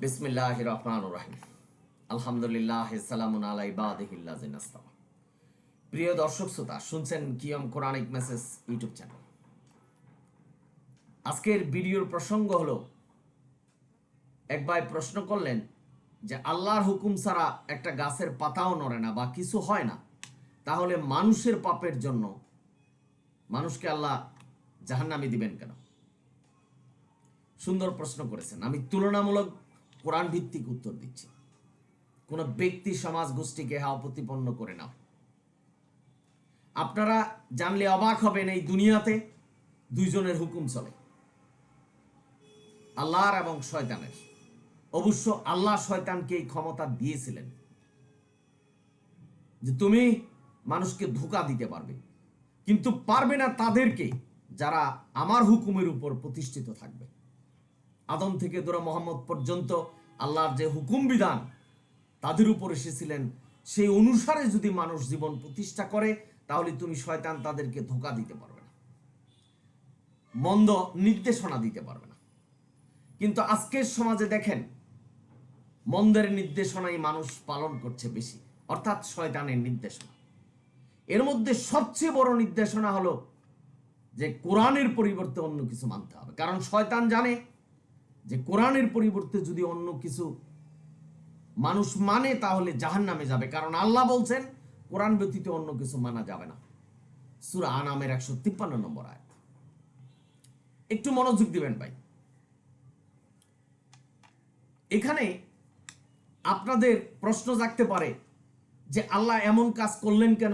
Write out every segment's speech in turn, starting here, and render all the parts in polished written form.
বিসমিল্লাহির রহমানির রহিম। আলহামদুলিল্লাহ, সালামুন আলা ইবাদিহিল্লাযিনা ইসতাফা। প্রিয় দর্শক শ্রোতা, শুনছেন কিয়ম কোরআনিক মেসেজ ইউটিউব চ্যানেল। আজকের ভিডিওর প্রসঙ্গ হলো, এক ভাই প্রশ্ন করলেন যে আল্লাহর হুকুম ছাড়া একটা গাছের পাতাও নড়ে না বা কিছু হয় না, তাহলে মানুষের পাপের জন্য মানুষকে আল্লাহ জাহান্নামে দিবেন কেন? সুন্দর প্রশ্ন করেছেন। আমি তুলনামূলক কোরআন ভিত্তিক উত্তর দিচ্ছি, কোনো ব্যক্তি সমাজ গোষ্ঠীকে হাও প্রতিপন্ন করে না। আপনারা জানলে অবাক হবেন, এই দুনিয়াতে দুইজনের হুকুম চলে, আল্লাহর এবং শয়তানের। অবশ্য আল্লাহ শয়তানকে এই ক্ষমতা দিয়েছিলেন যে তুমি মানুষকে ধোঁকা দিতে পারবে, কিন্তু পারবে না তাদেরকে যারা আমার হুকুমের উপর প্রতিষ্ঠিত থাকবে। আদম থেকে ধরে মোহাম্মদ পর্যন্ত আল্লাহর যে হুকুম বিধান তাদের উপর এসেছিলেন, সেই অনুসারে যদি মানুষ জীবন প্রতিষ্ঠা করে, তাহলে তুমি শয়তান তাদেরকে ধোঁকা দিতে পারবে না, মন্দ নির্দেশনা দিতে পারবে না। কিন্তু আজকের সমাজে দেখেন, মন্দের নির্দেশনাই মানুষ পালন করছে বেশি, অর্থাৎ শয়তানের নির্দেশনা। এর মধ্যে সবচেয়ে বড় নির্দেশনা হলো যে কোরআনের পরিবর্তে অন্য কিছু মানতে হবে। কারণ শয়তান জানে যে কোরআনের পরিবর্তে যদি অন্য কিছু মানুষ মানে, তাহলে জাহান্নামে যাবে। কারণ আল্লাহ বলছেন কোরআন ব্যতীত অন্য কিছু মানা যাবে না। সূরা আনামের 153 নম্বর আয়াত। একটু মনোযোগ দিবেন ভাই। এখানে আপনাদের প্রশ্ন জাগতে পারে যে আল্লাহ এমন কাজ করলেন কেন?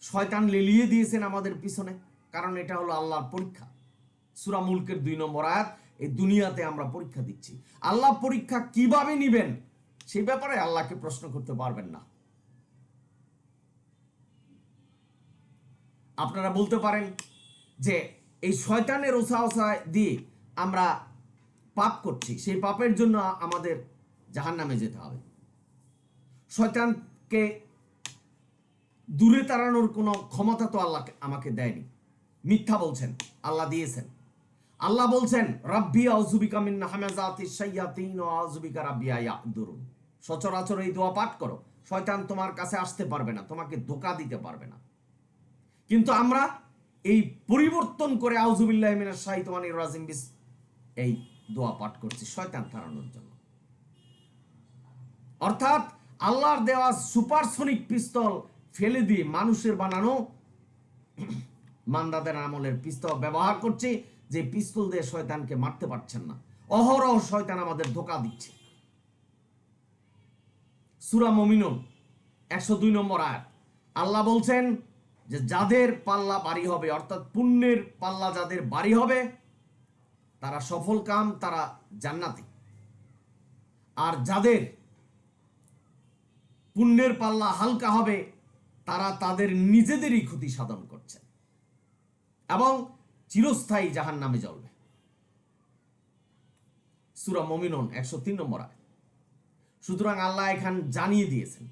শয়তান লেলিয়ে দিয়েছেন আমাদের পিছনে, কারণ এটা হলো আল্লাহর পরীক্ষা। সূরা মুলকের 2 নম্বর আয়াত। এই দুনিয়াতে আমরা পরীক্ষা দিচ্ছি। আল্লাহ পরীক্ষা কিভাবে নিবেন সেই ব্যাপারে আল্লাহকে প্রশ্ন করতে পারবেন না। আপনারা বলতে পারেন যে এই শয়তানের ওসা দিয়ে আমরা পাপ করছি, সেই পাপের জন্য আমাদের জাহান্নামে যেতে হবে। শয়তানকে দূরে তাড়ানোর কোনো ক্ষমতা তো আল্লাহ আমাকে দেয়নি। মিথ্যা বলছেন, আল্লাহ দিয়েছেন। আল্লাহ বলছেন রাব্বি আউযুবিকা মিন হামাযাতিশ শায়াতিন ওয়া আউযুবিকা রাব্বি ইয়াহদুরুন। সচরাচর এই দোয়া পাঠ করো, শয়তান তোমার কাছে আসতে পারবে না, তোমাকে ধোঁকা দিতে পারবে না। কিন্তু আমরা এই পরিবর্তন করে আউযুবিল্লাহি মিনাশ শাইতানির রাজিম এই দোয়া পাঠ করছি শয়তান তাড়ানোর জন্য। অর্থাৎ আল্লাহর দেওয়া সুপারসনিক পিস্তল ফেলে দিয়ে মানুষের বানানো মান্দাদের আমলের পিস্তল ব্যবহার করছে, যে পিস্তল দিয়ে শয়তানকে মারতে পারছেন না। অহরহ শয়তান আমাদের ধোঁকা দিচ্ছে। সূরা মুমিনুন 102 নম্বর আয়াত। আল্লাহ বলছেন যে যাদের পাল্লা ভারী হবে, অর্থাৎ পুণ্যের পাল্লা যাদের ভারী হবে তারা সফল কাম, তারা জান্নাতি। আর যাদের পুণ্যের পাল্লা হালকা হবে তারা তাদের নিজেদেরই ক্ষতি সাধন করছে এবং চিরস্থায়ী জাহান্নামে জ্বলবে। সূরা মুমিনুন 103 নম্বর আয়াত। সুতরাং আল্লাহ এখানে জানিয়ে দিয়েছেন,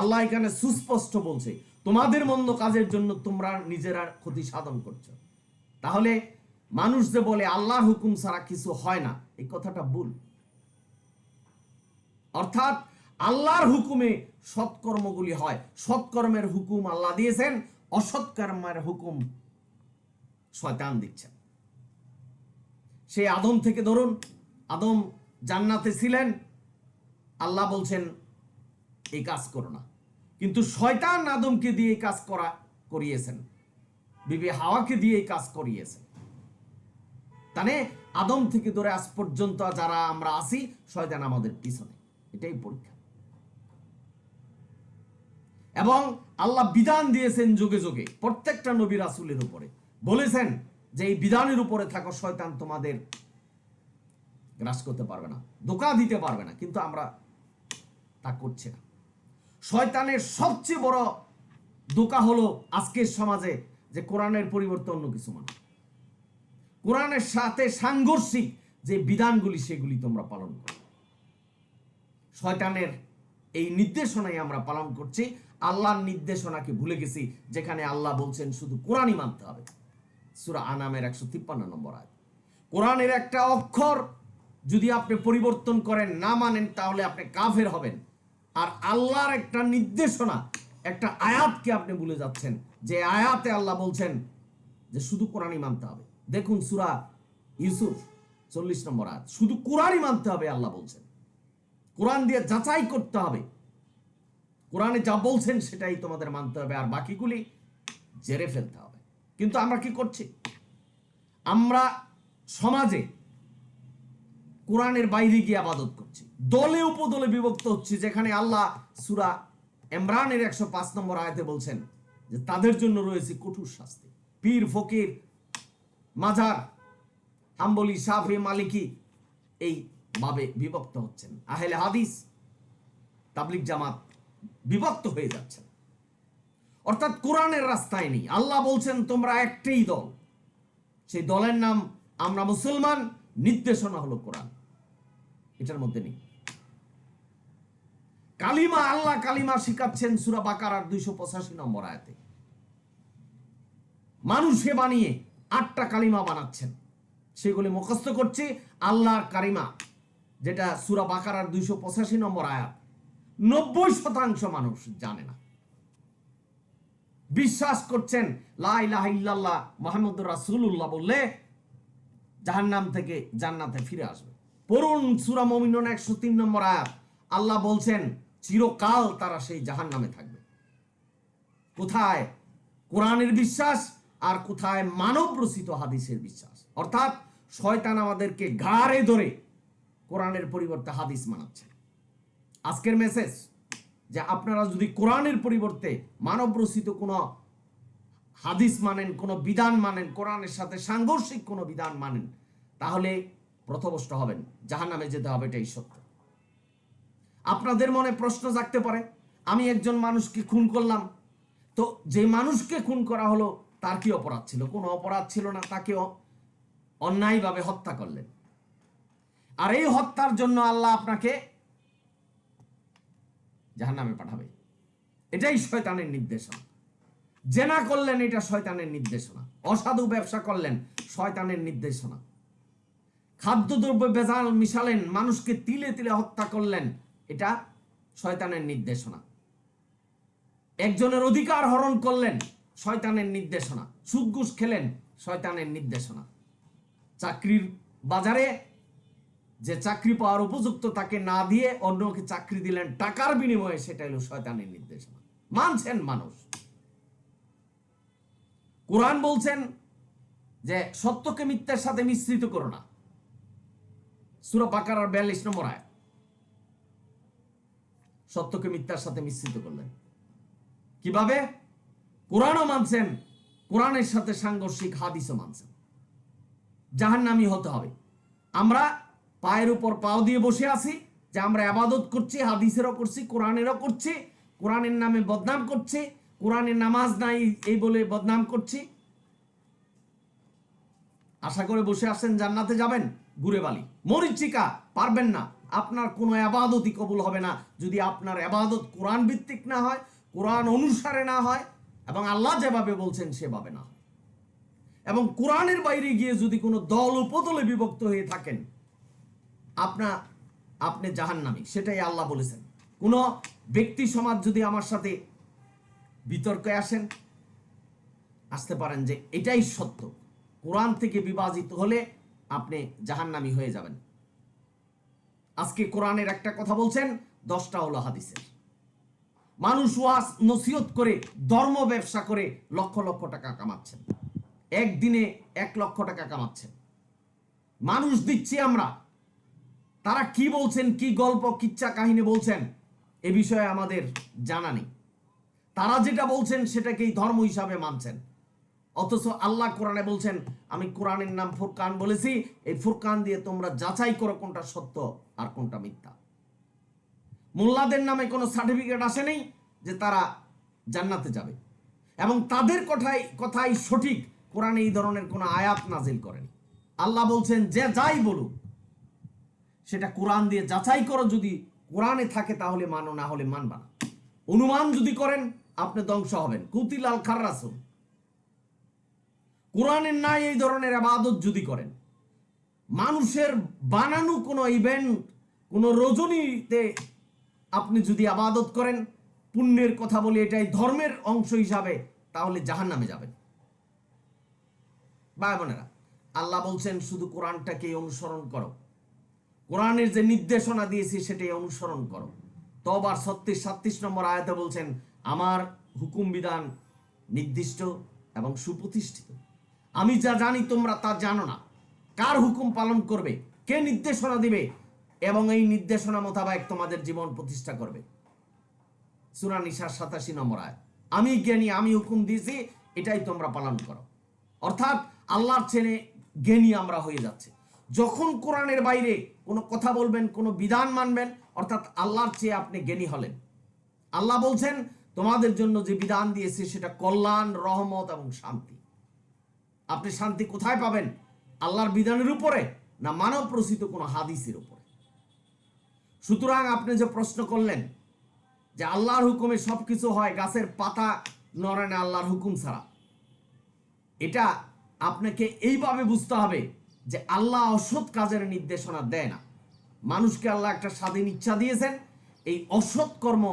আল্লাহ এখানে সুস্পষ্ট বলছে তোমাদের মন্দ কাজের জন্য তোমরা নিজেরা ক্ষতি সাধন করছো। তাহলে মানুষ যে বলে আল্লাহর হুকুম ছাড়া কিছু হয় না, এই কথাটা ভুল। অর্থাৎ আল্লাহর হুকুমে সৎকর্মগুলি হয়, সৎকর্মের হুকুম আল্লাহ দিয়েছেন, অসৎকর্মের হুকুম শয়তান দিচ্ছেন। সেই আদম থেকে ধরুন, আদম জান্নাতে ছিলেন, আল্লাহ বলছেন এই কাজ করো না, কিন্তু শয়তান আদমকে দিয়ে এই কাজ করিয়েছেন, বিবি হাওয়াকে দিয়ে এই কাজ করিয়েছেন। তাহলে আদম থেকে ধরে আজ পর্যন্ত যারা আমরা আছি, শয়তান আমাদের পিছনে। এটাই পরীক্ষা। এবং আল্লাহ বিধান দিয়েছেন যুগে যুগে প্রত্যেকটা নবী রাসূলের উপরে, বলেছেন যে এই বিধানের উপরে থাকো, শয়তান তোমাদের গ্রাস করতে পারবে না, ধোঁকা দিতে পারবে না। কিন্তু আমরা তা করছি না। শয়তানের সবচেয়ে বড় ধোঁকা হলো আজকের সমাজে যে কোরআনের পরিবর্তে অন্য কিছু মানে, কোরআনের সাথে সাংঘর্ষিক যে বিধানগুলি সেগুলি তোমরা পালন করো। শয়তানের এই নির্দেশনাই আমরা পালন করছি, আল্লাহর নির্দেশনাকে ভুলে গেছি, যেখানে আল্লাহ বলছেন শুধু কোরআনই মানতে হবে। সূরা আনামের 153 নম্বর আয়াত। কোরআনের একটা অক্ষর যদি আপনি পরিবর্তন করেন, না মানেন, তাহলে আপনি কাফের হবেন। আর আল্লাহর একটা নির্দেশনা, একটা আয়াতকে আপনি ভুলে যাচ্ছেন, যে আয়াতে আল্লাহ বলছেন যে শুধু কোরআনই মানতে হবে। দেখুন সূরা ইউসুফ 40 নম্বর আয়াত, শুধু কোরআনই মানতে হবে আল্লাহ বলছেন। কোরআন দিয়ে যাচাই করতে হবে, কোরআনে যা বলছেন সেটাই তোমাদের মানতে হবে, আর বাকিগুলি জেরে ফেলতে হবে। কিন্তু আমরা কি করছি? আমরা সমাজে কোরআনের বাইরে গিয়ে ইবাদত করছি, দলে উপদলে বিভক্ত হচ্ছে, যেখানে আল্লাহ সূরা ইমরানের 105 নম্বর আয়াতে বলছেন যে তাদের জন্য রয়েছে কঠোর শাস্তি। পীর ফকির, মাজার, হাম্বলি, শাফি, মালিকি এই ভাবে বিভক্ত হচ্ছেন। আহলে হাদিস, তাবলিগ জামাত বিভক্ত হয়ে যাচ্ছেন, অর্থাৎ কোরআনের রাস্তায় নেই। আল্লাহ বলছেন তোমরা একটাই দল, সেই দলের নাম আমরা মুসলমান, নির্দেশনা হলো কোরআন, এটার মধ্যে নেই। কালিমা, আল্লাহ কালিমা শিখাচ্ছেন সূরা বাকারার 285 নম্বর আয়াতে। মানুষে বানিয়ে 8টা কালিমা বানাচ্ছেন, সেগুলি মুখস্থ করছে। আল্লাহর কালিমা যেটা সূরা বাকারার 285 নম্বর আয়াত, 90% মানুষ জানে না। বিশ্বাস করছেন লা ইলাহা ইল্লাল্লাহ মুহাম্মদুর রাসূলুল্লাহ বললে জাহান্নাম থেকে জান্নাতে ফিরে আসবে। পড়ুন সূরা মুমিনুন 103 নম্বর আয়াত, আল্লাহ বলছেন চিরকাল তারা সেই জাহান্নামে থাকবে। কোথায় কোরআনের বিশ্বাস আর কোথায় মানব রচিত হাদিসের বিশ্বাস? অর্থাৎ শয়তান আমাদেরকে ঘাড়ে ধরে কোরআনের পরিবর্তে হাদিস মানাচ্ছে। আজকের মেসেজ যে আপনারা যদি কোরআনের পরিবর্তে মানব রচিত কোনো হাদিস মানেন, কোনো বিধান মানেন, কোরআনের সাথে সাংঘর্ষিক কোনো বিধান মানেন, তাহলে পথভ্রষ্ট হবেন, জাহান্নামে যেতে হবে, এটাই সত্য। আপনাদের মনে প্রশ্ন জাগতে পারে, আমি একজন মানুষকে খুন করলাম, তো যে মানুষকে খুন করা হলো তার কি অপরাধ ছিল? কোনো অপরাধ ছিল না, তাকে অন্যায়ভাবে হত্যা করলেন, আর এই হত্যার জন্য আল্লাহ আপনাকে জাহান্নামে পাঠাবে। এটাই শয়তানের নির্দেশনা। জেনা করলেন, এটা শয়তানের নির্দেশনা। অসাধু ব্যবসা করলেন, শয়তানের নির্দেশনা। খাদ্যদ্রব্য ভেজাল মিশালেন, মানুষকে তিলে তিলে হত্যা করলেন, এটা শয়তানের নির্দেশনা। একজনের অধিকার হরণ করলেন, শয়তানের নির্দেশনা। সুদ ঘুষ খেলেন, শয়তানের নির্দেশনা। চাকরির বাজারে যে চাকরি পাওয়ার উপযুক্ত তাকে না দিয়ে অন্যকে চাকরি দিলেন টাকার বিনিময়ে, সেটা হলো শয়তানের নির্দেশনা। মানছেন মানুষ? কোরআন বলছেন যে সত্যকে মিথ্যার সাথে মিশ্রিত করো না, সূরা বাকারার 42 নম্বর আয়াত। সত্যকে মিথ্যার সাথে মিশ্রিত করলেন কিভাবে? কোরআনও মানছেন, কোরআনের সাথে সাংঘর্ষিক হাদিসও মানছেন। জাহান্নামী হতে হবে। আমরা পায়ের উপর পাও দিয়ে বসে আছি যে আমরা ইবাদত করছি, হাদিসেরও করছি, কোরআনেরও করছি, কোরআনের নামে বদনাম করছি, কোরআনের নামাজ নাই এই বলে বদনাম করছি। আশা করে বসে আসেন জান্নাতে যাবেন? ঘুরে বালি মরিচিকা, পারবেন না। আপনার কোনো ইবাদতই কবুল হবে না যদি আপনার ইবাদত কোরআন ভিত্তিক না হয়, কোরআন অনুসারে না হয়, এবং আল্লাহ যেভাবে বলছেন সেভাবে না হয়। এবং কোরআনের বাইরে গিয়ে যদি কোনো দল উপদলে বিভক্ত হয়ে থাকেন, আপনি জাহান্নামী, সেটাই আল্লাহ বলেছেন। কোন ব্যক্তি সমাজ যদি আমার সাথে বিতর্কে আসতে পারেন যে এটাই সত্য, কোরআন থেকে বিভাজিত হলে আপনি জাহান্নামী হয়ে যাবেন। আজকে কোরআনের একটা কথা বলছেন, 10টা হলো হাদিসের। মানুষ ওয়াজ নসিহত করে, ধর্ম ব্যবসা করে লক্ষ লক্ষ টাকা কামাচ্ছেন, একদিনে 1 লক্ষ টাকা কামাচ্ছেন। মানুষ দিচ্ছি আমরা, তারা কি বলছেন, কি গল্প কিচ্ছা কাহিনী বলছেন, এ বিষয়ে আমাদের জানা নেই। তারা যেটা বলছেন সেটাকেই ধর্ম হিসাবে মানছেন, অথচ আল্লাহ কোরআনে বলছেন আমি কোরআনের নাম ফুরকান বলেছি, এই ফুরকান দিয়ে তোমরা যাচাই করো কোনটা সত্য আর কোনটা মিথ্যা। মোল্লাদের নামে কোনো সার্টিফিকেট আসে নেই যে তারা জান্নাতে যাবে, এবং তাদের কথাই সঠিক। কোরআনে এই ধরনের কোনো আয়াত নাজিল করেনি। আল্লাহ বলছেন যে যাই বলুক সেটা কোরআন দিয়ে যাচাই করো, যদি কোরআনে থাকে তাহলে মানো, না হলে মানবা না। অনুমান যদি করেন আপনি ধ্বংস হবেন। কুতিলাল খাররাসুন। কোরআনের নাই এই ধরনের ইবাদত যদি করেন, মানুষের বানানো কোনো ইভেন্ট, কোনো রজনীতে আপনি যদি আবাদত করেন, পুণ্যের কথা বলি এটাই ধর্মের অংশ হিসাবে, তাহলে জাহান্নামে যাবেন। ভাই বোনেরা, আল্লাহ বলছেন শুধু কোরআনটাকে অনুসরণ করো, কোরআনের যে নির্দেশনা দিয়েছি সেটাই অনুসরণ করো। তওবার 36 নম্বর আয়াতে বলছেন আমার হুকুম বিধান নির্দিষ্ট এবং সুপ্রতিষ্ঠিত। আমি যা জানি তোমরা তা জানো না। কার হুকুম পালন করবে, কে নির্দেশনা দিবে এবং এই নির্দেশনা মোতাবেক তোমাদের জীবন প্রতিষ্ঠা করবে। সূরা নিসার 87 নম্বর আয়াত। আমি জ্ঞানী, আমি হুকুম দিয়েছি, এটাই তোমরা পালন করো। অর্থাৎ আল্লাহর চেনে জ্ঞানী আমরা হয়ে যাচ্ছে। যখন কোরআনের বাইরে কোনো কথা বলবেন, কোনো বিধান মানবেন, অর্থাৎ আল্লাহর চেয়ে আপনি জ্ঞানী হলেন। আল্লাহ বলছেন তোমাদের জন্য যে বিধান দিয়েছে সেটা কল্যাণ, রহমত এবং শান্তি। আপনি শান্তি কোথায় পাবেন? আল্লাহর বিধানের উপরে, না মানব রচিত কোনো হাদিসের উপরে? সুতরাং আপনি যে প্রশ্ন করলেন যে আল্লাহর হুকুমে সবকিছু হয়, গাছের পাতা নড়ে না আল্লাহর হুকুম ছাড়া, এটা আপনাকে এইভাবে বুঝতে হবে যে আল্লাহ অসৎ কাজের নির্দেশনা দেয় না। মানুষকে আল্লাহ একটা স্বাধীন ইচ্ছা দিয়েছেন, এই অসৎ কর্ম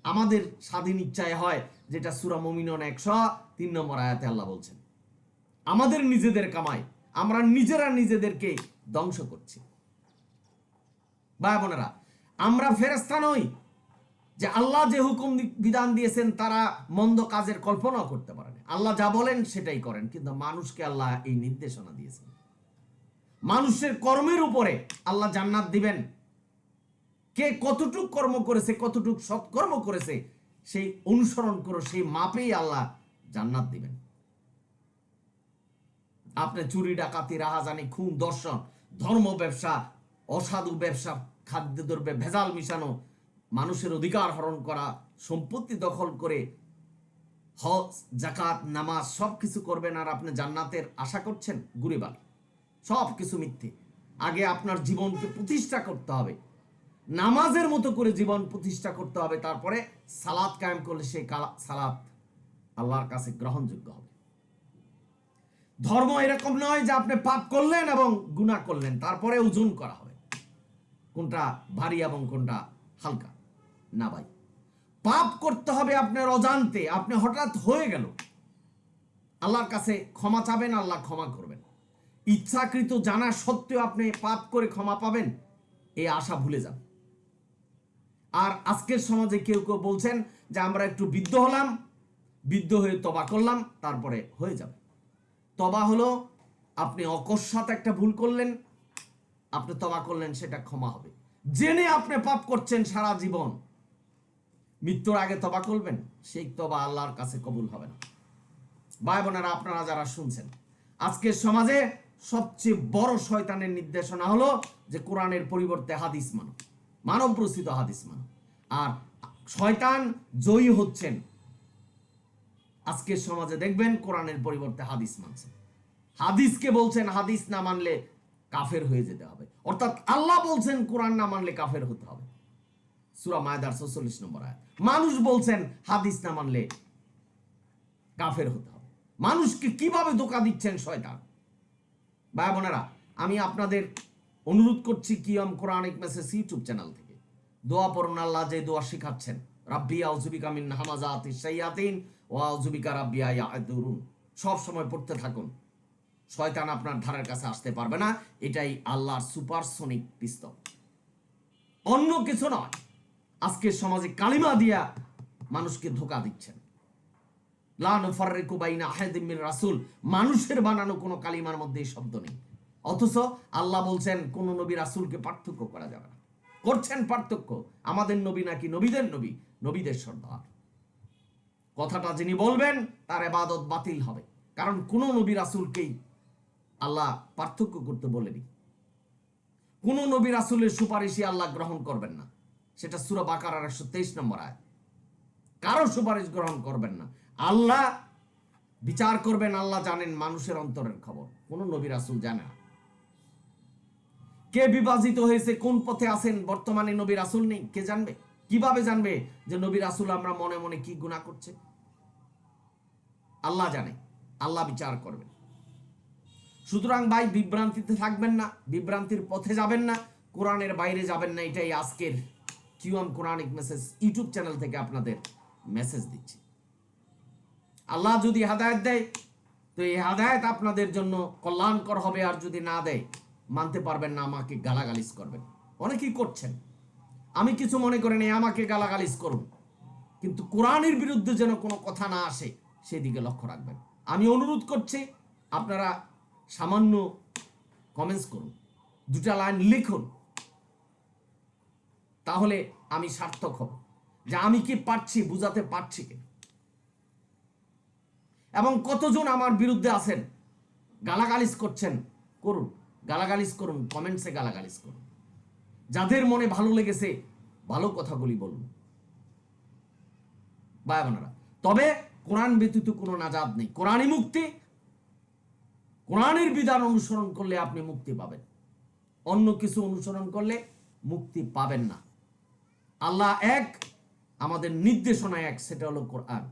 আমাদের স্বাধীন ইচ্ছায় হয়, যেটা সূরা মুমিনুন 103 নম্বর আয়াতে আল্লাহ বলছেন। আমাদের নিজেদের কামাই, আমরা নিজেরা নিজেদেরকে ধ্বংস করছি। ভাই বোনেরা, আমরা ফেরেশতা নই যে আল্লাহ যে হুকুম বিধান দিয়েছেন তারা মন্দ কাজের কল্পনাও করতে পারেন। আল্লাহ যা বলেন সেটাই করেন, কিন্তু মানুষকে আল্লাহ এই নির্দেশনা দিয়েছেন। মানুষের কর্মের উপরে আল্লাহ জান্নাত দিবেন। কে কতটুক কর্ম করেছে, কতটুক সৎকর্ম করেছে, সেই অনুসরণ করো, সেই মাপেই আল্লাহ জান্নাত দিবেন। আপনি চুরি, ডাকাতি, রাহাজানি, খুন, দর্শন, ধর্ম ব্যবসা, অসাধু ব্যবসা, খাদ্যদ্রব্যে ভেজাল মিশানো, মানুষের অধিকার হরণ করা, সম্পত্তি দখল করে হজ, জাকাত, নামাজ সবকিছু করবেন, আর আপনি জান্নাতের আশা করছেন? ঘুরে বালি, সব কিছু মিথ্যে। আগে আপনার জীবনকে প্রতিষ্ঠা করতে হবে, নামাজের মতো করে জীবন প্রতিষ্ঠা করতে হবে, তারপরে সালাত কায়েম করলে সেই সালাত আল্লাহর কাছে গ্রহণযোগ্য হবে। ধর্ম এরকম নয় যে আপনি পাপ করলেন এবং গুনাহ করলেন তারপরে ওজন করা হবে কোনটা ভারী এবং কোনটা হালকা। না ভাই, পাপ করতে হবে আপনার অজান্তে, আপনি হঠাৎ হয়ে গেল, আল্লাহর কাছে ক্ষমা চাবেন, আল্লাহ ক্ষমা করবেন। ইচ্ছাকৃত জানা সত্ত্বেও আপনি পাপ করে ক্ষমা পাবেন, এই আশা ভুলে যান। আর আজকের সমাজে কেউ কেউ বলছেন যে আমরা একটু বিদ্ধ হলাম, বিদ্ধ হয়ে তবা করলাম, তারপরে হয়ে যাবে। তবা হলো আপনি অকস্মাৎ একটা ভুল করলেন, আপনি তবা করলেন, সেটা ক্ষমা হবে। জেনে আপনি পাপ করছেন সারা জীবন, মৃত্যুর আগে তবা করবেন, সেই তবা আল্লাহর কাছে কবুল হবে না। ভাই বোনেরা, আপনারা যারা শুনছেন, আজকের সমাজে সবচেয়ে বড় শয়তানের নির্দেশনা হলো যে কোরআনের পরিবর্তে হাদিস মানো, মানব রচিত হাদিস মানো। আর শয়তান জয়ী হচ্ছেন। আজকের সমাজে দেখবেন কোরআনের পরিবর্তে হাদিস মানছে, হাদিসকে বলছেন হাদিস না মানলে কাফের হয়ে যেতে হবে। অর্থাৎ আল্লাহ বলছেন কোরআন না মানলে কাফের হতে হবে, সূরা মায়দার 46 নম্বর আয়াত। মানুষ বলছেন হাদিস না মানলে কাফের হতে হবে। মানুষকে কিভাবে ধোঁকা দিচ্ছেন শয়তান। ভাই বোনেরা, আমি আপনাদের অনুরোধ করছি কিয়ম কোরআনিক মেসেজ ইউটিউব চ্যানেল থেকে দোয়া পড়ুন। আল্লাহ যে দোয়া শিখাচ্ছেন, রাব্বি আউযুবিকা মিন হামাযাতিশ শায়াতিন ওয়া আউযুবিকা রাব্বি ইয়াহদুরুন, সব সময় পড়তে থাকুন। শয়তান আপনার ধারের কাছে আসতে পারবে না। এটাই আল্লাহর সুপারসনিক পিস্তল, অন্য কিছু নয়। আজকের সমাজে কালিমা দিয়া মানুষকে ধোঁকা দিচ্ছেন। লা নুফাররিকু বাইনা আহাদিম মির রাসূল, মানুষের বানানো কোনো কালিমার মধ্যে এই শব্দ নেই। অথচ আল্লাহ বলছেন কোন নবী রাসূলকে পার্থক্য করা যাবে না। করছেন পার্থক্য। আমাদের নবী নাকি নবীদের নবী, নবীদের সর্দার। কথাটা যিনি বলবেন তার ইবাদত বাতিল হবে, কারণ কোন নবী রাসূলকেই আল্লাহ পার্থক্য করতে বলেনি। কোন নবী রাসূলের সুপারিশই আল্লাহ গ্রহণ করবেন না, সেটা সূরা বাকারার 123 নম্বর আয়াত। কারো সুপারিশ গ্রহণ করবেন না, আল্লাহ বিচার করবেন। আল্লাহ জানেন মানুষের অন্তরের খবর, কোন নবী রাসূল জানে না। কে বিভাজিত হয়েছে, কোন পথে আছেন বর্তমানে নবী রাসূল নেই, কে জানবে? কিভাবে জানবে যে নবী রাসূল আমরা মনে মনে কি গুনাহ করছে? আল্লাহ জানে, আল্লাহ বিচার করবেন। সুতরাং ভাই বিভ্রান্তিতে থাকবেন না, বিভ্রান্তির পথে যাবেন না, কোরআনের বাইরে যাবেন না। এটাই আজকের QM Quranic message YouTube channel থেকে আপনাদের মেসেজ দিচ্ছি। আল্লাহ যদি হাদায়াত দেয় তো এই হাদায়াত আপনাদের জন্য কল্যাণকর হবে, আর যদি না দেয় মানতে পারবেন না, আমাকে গালাগালিজ করবেন। অনেকেই করছেন, আমি কিছু মনে করি না, আমাকে গালাগালিজ করুন, কিন্তু কোরআনের বিরুদ্ধে যেন কোনো কথা না আসে সেদিকে লক্ষ্য রাখবেন। আমি অনুরোধ করছি, আপনারা সামান্য কমেন্টস করুন, 2টা লাইন লিখুন, তাহলে আমি সার্থক হব যে আমি কি পারছি, বুঝাতে পারছি কি। এবং কতজন আমার বিরুদ্ধে আছেন, গালাগালিজ করছেন, করুন, গালাগালিজ করুন, কমেন্টসে গালাগালিজ করুন। যাদের মনে ভালো লেগেছে ভালো কথাগুলি বলুন ভাই বোনেরা। তবে কোরআন ব্যতীত কোনো নাজাত নেই, কোরআনই মুক্তি। কোরআনের বিধান অনুসরণ করলে আপনি মুক্তি পাবেন, অন্য কিছু অনুসরণ করলে মুক্তি পাবেন না। আল্লাহ এক, আমাদের নির্দেশনা এক, সেটা হলো কোরআন।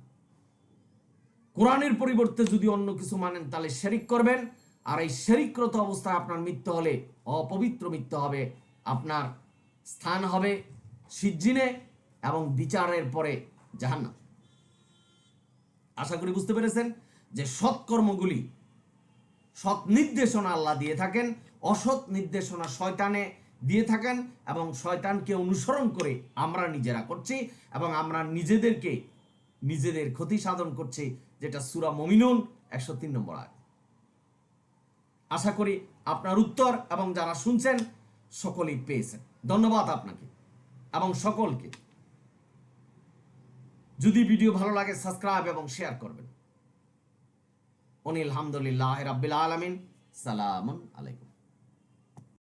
কোরআনের পরিবর্তে যদি অন্য কিছু মানেন তাহলে শিরক করবেন, আর এই শিরকরত অবস্থায় আপনার মৃত্যু হলে অপবিত্র মৃত্যু হবে, আপনার স্থান হবে সিজ্জিনে এবং বিচারের পরে জাহান্নাম। আশা করি বুঝতে পেরেছেন যে সৎকর্মগুলি, সৎ নির্দেশনা আল্লাহ দিয়ে থাকেন, অসৎ নির্দেশনা শয়তানে দিয়ে থাকেন, এবং শয়তানকে অনুসরণ করে আমরা নিজেরা করছি এবং আমরা নিজেদের ক্ষতি সাধন করছি, যেটা সূরা মুমিনুন 103 নম্বর আয়াত। আশা করি আপনার উত্তর এবং যারা শুনছেন সকলেই পেয়েছেন। ধন্যবাদ আপনাকে এবং সকলকে। যদি ভিডিও ভালো লাগে সাবস্ক্রাইব এবং শেয়ার করবেন। আলহামদুলিল্লাহ রাব্বিল আলামিন। সালামুন আলাইকুম।